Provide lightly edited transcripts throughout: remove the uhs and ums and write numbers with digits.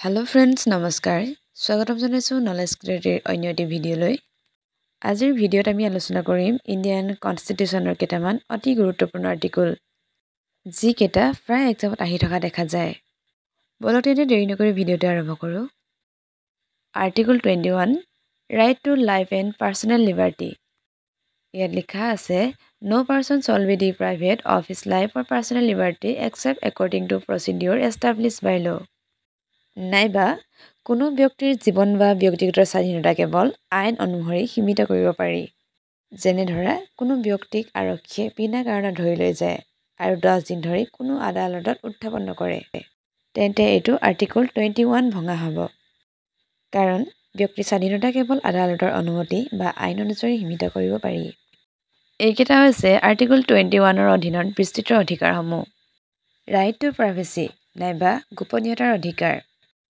Hello friends, নমস্কাৰ স্বাগতম জনাইছো নলেজ ক্ৰিয়েটৰ অন্য এটি ভিডিঅ'লৈ আজিৰ ভিডিঅ'ত আমি আলোচনা কৰিম ইণ্ডিয়ান কনষ্টিটিউচনৰ কেইটামান অতি গুৰুত্বপূৰ্ণ আৰ্টিকল যি কেইটা প্ৰায় এক্সামত আহি থকা দেখা যায় বলতে দেৰি নকৰি ভিডিঅ'টো আৰম্ভ কৰোঁ article 21 right to life and personnel liberty ইয়াত লিখা আছে No person shall be deprived of his life or personal liberty except according to procedure established by law নাইবা কোনো ব্যক্তিৰ জীৱন বা ব্যক্তিগত স্বাধীনতা কেৱল আইন অনুসৰি সীমিত কৰিব পাৰি যেনে ধৰা কোনো ব্যক্তিক আৰক্ষীয়ে বিনা কাৰণত ধৰি লৈ যায় আৰু 10 দিন ধৰি কোনো আদালতত উত্থাপন নকৰে তেন্তে এইটো আৰ্টিকল 21 ভঙা হ'ব কাৰণ ব্যক্তিৰ স্বাধীনতা কেৱল আদালতৰ অনুমতি বা আইন অনুসৰি সীমিত কৰিব পাৰি এইকেইটা হৈছে আৰ্টিকল 21 ৰ অধীনত বিস্তৃত অধিকাৰসমূহ ৰাইট টু প্ৰাইভেচি নাইবা গোপনীয়তাৰ অধিকাৰ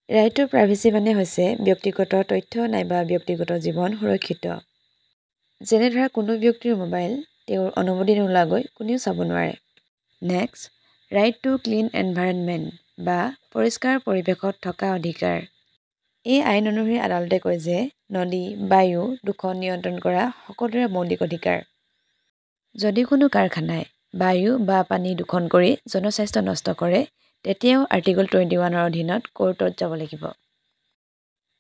ৰাইট টু প্ৰাইভেচি মানে হৈছে ব্যক্তিগত তথ্য নাইবা ব্যক্তিগত জীৱন সুৰক্ষিত যেনে ধৰা কোনো ব্যক্তিৰ মোবাইল তেওঁৰ অনুমতি নোলোৱাকৈ কোনেও চাব নোৱাৰে next right to clean environment বা পৰিষ্কাৰ পৰিৱেশত থকা অধিকাৰ এই আইন অনুসৰি আদালতে কয় যে নদী বায়ু দুখন নিয়ন্ত্ৰণ কৰা সকলোৰে মৌলিক অধিকাৰ যদি কোনো কাৰখানাই বায়ু বা পানী দুখন কৰি জনস্বাস্থ্য নষ্ট কৰে তেতিয়াও আৰ্টিকল 21 ৰ অধীনত কোৰ্টত যাব লাগিব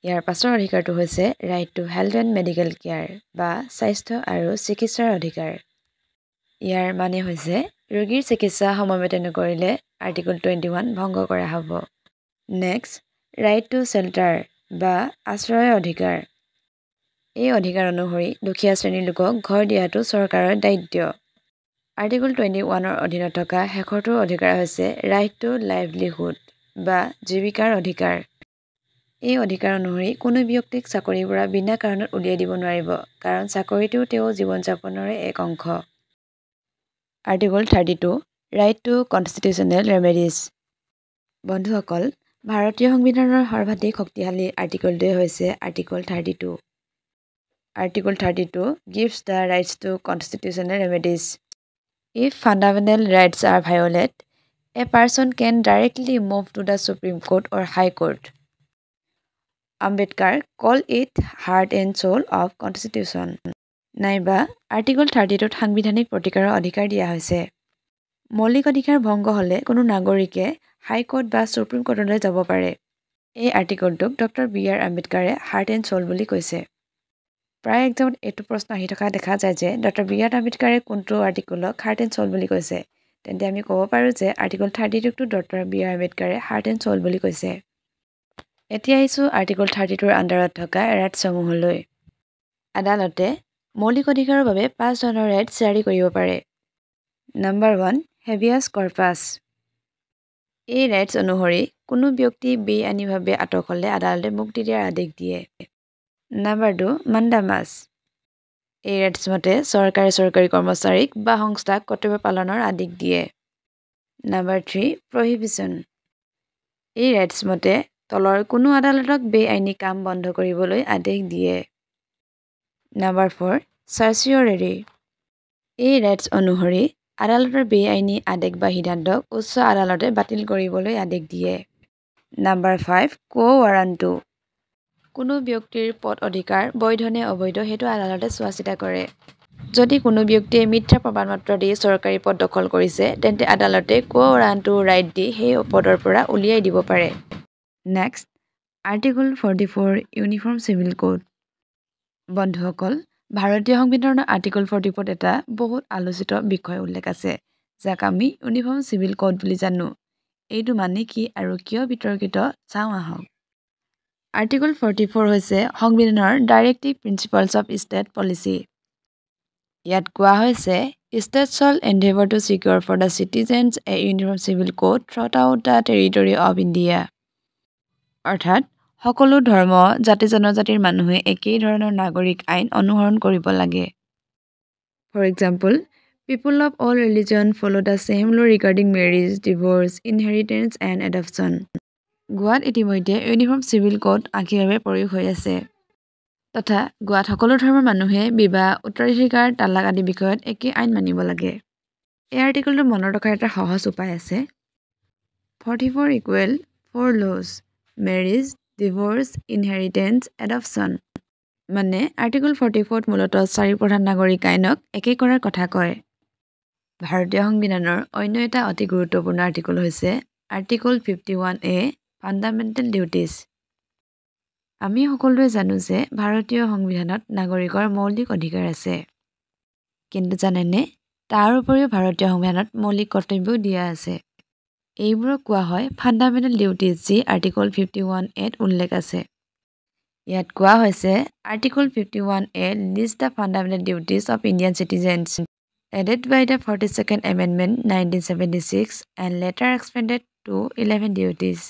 ইয়াৰ পাছৰ অধিকাৰটো হৈছে right to health and medical care বা স্বাস্থ্য আৰু চিকিৎসাৰ অধিকাৰ ইয়াৰ মানে হৈছে ৰোগীৰ চিকিৎসা সময়মতে নকৰিলে আৰ্টিকল 21 ভংগ কৰা হ'ব নেক্সট ৰাইট টু শেল্টাৰ বা আশ্ৰয়ৰ অধিকাৰ এই অধিকাৰ অনুসৰি দুখীয়া শ্ৰেণীৰ লোকক ঘৰ দিয়াটো চৰকাৰৰ দায়িত্ব আৰ্টিকল 21 ৰ অধীনত থকা শেষৰটো অধিকাৰ হৈছে ৰাইট টু লাইভলিহুড বা জীৱিকাৰ অধিকাৰ এই অধিকাৰ অনুসৰি কোনো ব্যক্তিক চাকৰিৰ পৰা বিনা কাৰণত উলিয়াই দিব নোৱাৰিব কাৰণ চাকৰিটো তেওঁ জীৱন যাপনৰে এক অংশ article 32 right to constitutional remedies বন্ধুসকল ভাৰতীয় সংবিধানৰ সৰ্বাধিক শক্তিশালী আৰ্টিকলটোৱে হৈছে article 32 Article 32 gives the rights to constitutional remedies. If fundamental rights are violated, a person can directly move to the Supreme Court or High Court. Ambedkar called it heart and soul of Constitution. নাইবা Article 32 ত সাংবিধানিক প্ৰতিকাৰৰ অধিকাৰ দিয়া হৈছে। মৌলিক অধিকাৰ ভংগ হ'লে কোনো নাগৰিকে হাই কোৰ্ট বা সুপ্ৰিম কোৰ্টলৈ যাব পাৰে। এই আৰ্টিকলটোক ডক্টৰ বি.আৰ. আম্বেদকাৰে হাৰ্ট এণ্ড সোল বুলি কৈছে। প্ৰায় এক্সামত এইটো প্ৰশ্ন আহি থকা দেখা যায় যে ডক্টৰ বি.আৰ. আম্বেদকাৰে কোনটো আৰ্টিকলক হাৰ্ট এণ্ড সোল বুলি কৈছে তেন্তে আমি ক'ব পাৰোঁ যে আৰ্টিকল 32 টো ডক্টৰ বি.আৰ. আম্বেদকাৰে হাৰ্ট এণ্ড সোল বুলি কৈছে এতিয়া আহিছোঁ আৰ্টিকল 32 ৰ আণ্ডাৰত থকা ৰাইটছসমূহলৈ আদালতে মৌলিক অধিকাৰৰ বাবে 5 ধৰণৰ ৰাইটছ জাৰি কৰিব পাৰে নম্বৰ 1 হেভিয়াছ কৰ্পাছ এই ৰাইটছ অনুসৰি কোনো ব্যক্তি বেআইনীভাৱে আটক হ'লে আদালতে মুক্তি দিয়াৰ আদেশ দিয়ে নম্বৰ 2 মাণ্ডামাছ এই ৰাইটছ মতে চৰকাৰী কৰ্মচাৰীক বা সংস্থাক কৰ্তব্য পালনৰ আদেশ দিয়ে নম্বৰ 3 প্ৰহিবিশ্যন এই ৰাইটছ মতে তলৰ কোনো আদালতক বেআইনী কাম বন্ধ কৰিবলৈ আদেশ দিয়ে নম্বৰ 4 চাৰ্চিয়ৰেৰী এই ৰাইটছ অনুসৰি আদালতৰ বেআইনী আদেশ বা সিদ্ধান্তক উচ্চ আদালতে বাতিল কৰিবলৈ আদেশ দিয়ে নম্বৰ 5 কো ৱাৰাণ্টো কোনো ব্যক্তিৰ পদ অধিকাৰ বৈধ নে অবৈধ সেইটো আদালতে চোৱাচিতা কৰে যদি কোনো ব্যক্তিয়ে মিথ্যা প্ৰমাণপত্ৰ দি চৰকাৰী পদ দখল কৰিছে তেন্তে আদালতে কো ৱাৰাণ্টো ৰাইট দি সেই পদৰ পৰা উলিয়াই দিব পাৰে next article 44 uniform civil code বন্ধুসকল ভাৰতীয় সংবিধানৰ আৰ্টিকল 44 এটা বহুত আলোচিত বিষয় উল্লেখ আছে যাক আমি ইউনিফৰ্ম চিভিল কোড বুলি জানো এইটো মানে কি আৰু কিয় বিতৰ্কিত চাওঁ আহক আৰ্টিকল 44 হৈছে সংবিধানৰ directive principles of state policy ইয়াত কোৱা হৈছে state shall endeavor to secure for the citizens a uniform civil code throughout the territory of India অৰ্থাৎ সকলো ধৰ্ম জাতি জনজাতিৰ মানুহে একেই ধৰণৰ নাগৰিক আইন অনুসৰণ কৰিব লাগে for example people of all religion follow the same law regarding marriage divorce inheritance and adoption গোৱাত ইতিমধ্যে ইউনিফৰ্ম চিভিল কোড আংশিকভাৱে প্ৰয়োগ হৈ আছে তথা গোৱাত সকলো ধৰ্মৰ মানুহে বিবাহ উত্তৰাধিকাৰ তালাক আদি বিষয়ত একে আইন মানিব লাগে এই আৰ্টিকলটো মনত ৰখাৰ এটা সহজ উপায় আছে 44 equal 4 laws marriage, divorce, inheritance, adoption. মানে আৰ্টিকল 44 মূলতঃ 4 প্ৰধান নাগৰিক আইনক একেই কৰাৰ কথা কয়। ভাৰতীয় সংবিধানৰ অন্য এটা অতি গুৰুত্বপূৰ্ণ আৰ্টিকল হৈছে আৰ্টিকল 51A ফাণ্ডামেণ্টেল ডিউটিজ। আমি সকলোৱে জানো যে ভাৰতীয় সংবিধানত নাগৰিকৰ মৌলিক অধিকাৰ আছে। কিন্তু জানেনে, তাৰ উপৰিও ভাৰতীয় সংবিধানত মৌলিক কৰ্তব্যও দিয়া আছে। এইবোৰক কোৱা হয় ফাণ্ডামেণ্টেল ডিউটিজ, যি আৰ্টিকল 51A উল্লেখ আছে। ইয়াত কোৱা হৈছে article 51A list the fundamental duties of Indian citizens added by the 42nd Amendment 1976 and later expanded to 11 duties।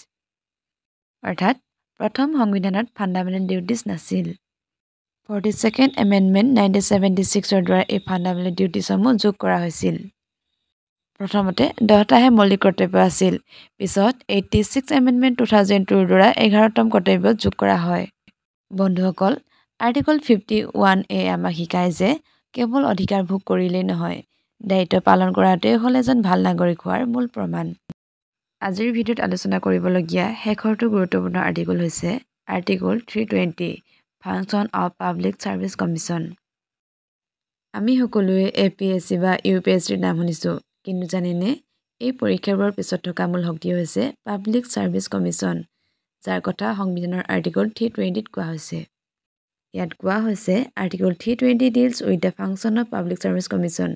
অৰ্থাৎ প্ৰথম সংবিধানত ফাণ্ডামেণ্টেল ডিউটিজ নাছিল। 42nd Amendment 1976 দ্বাৰা এই ফাণ্ডামেণ্টেল ডিউটিজসমূহ যোগ কৰা হৈছিল। প্ৰথমতে 10টাহে মৌলিক কৰ্তব্য আছিল, পিছত 86 Amendment 2002 দ্বাৰা 11তম কৰ্তব্য যোগ কৰা হয়। বন্ধুসকল, আৰ্টিকল 51A আমাক শিকায় যে কেৱল অধিকাৰ ভোগ কৰিলেই নহয়, দায়িত্ব পালন কৰাটোৱে হ'ল এজন ভাল নাগৰিক হোৱাৰ মূল প্ৰমাণ। আজিৰ ভিডিঅ'ত আলোচনা কৰিবলগীয়া শেষৰটো গুৰুত্বপূৰ্ণ আৰ্টিকল হৈছে article 320 function of public service commission. আমি সকলোৱে APSC বা UPSCৰ নাম শুনিছোঁ, কিন্তু জানেনে, এই পৰীক্ষাবোৰৰ পিছত থকা মূল শক্তি হৈছে পাব্লিক চাৰ্ভিচ কমিশ্যন, যাৰ কথা সংবিধানৰ আৰ্টিকল 320ত কোৱা হৈছে। ইয়াত কোৱা হৈছে article 320 deals with the function of public service commission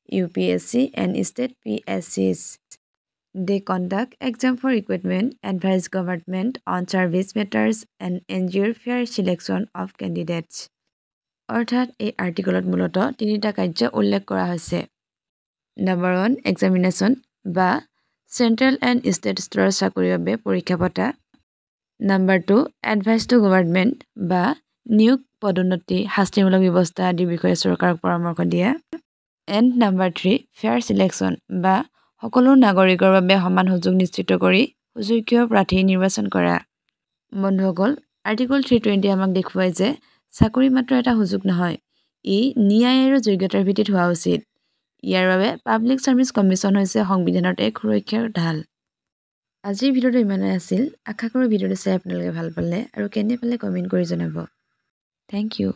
UPSC and state PSCs. They conduct exam for recruitment, advise government on service matters and ensure fair selection of candidates। অৰ্থাৎ এই আৰ্টিকলত মূলতঃ 3টা কাৰ্য উল্লেখ কৰা হৈছে। নম্বৰ 1 এক্সামিনেশ্যন বা central and state স্তৰৰ চাকৰিৰ বাবে পৰীক্ষা পতা। নম্বৰ 2 এডভাইচ টু গভৰ্ণমেণ্ট বা নিয়োগ, পদোন্নতি, শাস্তিমূলক ব্যৱস্থা আদিৰ বিষয়ে চৰকাৰক পৰামৰ্শ দিয়া। এণ্ড নম্বৰ 3 ফেয়াৰ চিলেকশ্যন বা সকলো নাগৰিকৰ বাবে সমান সুযোগ নিশ্চিত কৰি সুযোগ্য প্ৰাৰ্থী নিৰ্বাচন কৰা। বন্ধুসকল, আৰ্টিকল 320 আমাক দেখুৱায় যে চাকৰি মাত্ৰ এটা সুযোগ নহয়, ই ন্যায় আৰু যোগ্যতাৰ ভিত্তিত হোৱা উচিত। ইয়াৰ বাবে পাব্লিক চাৰ্ভিচ কমিশ্যন হৈছে সংবিধানৰ এক সুৰক্ষাৰ ঢাল। আজিৰ ভিডিঅ'টো ইমানেই আছিল। আশা কৰোঁ ভিডিঅ'টো চাই আপোনালোকে ভাল পালে আৰু কেনে পালে কমেণ্ট কৰি জনাব। Thank U.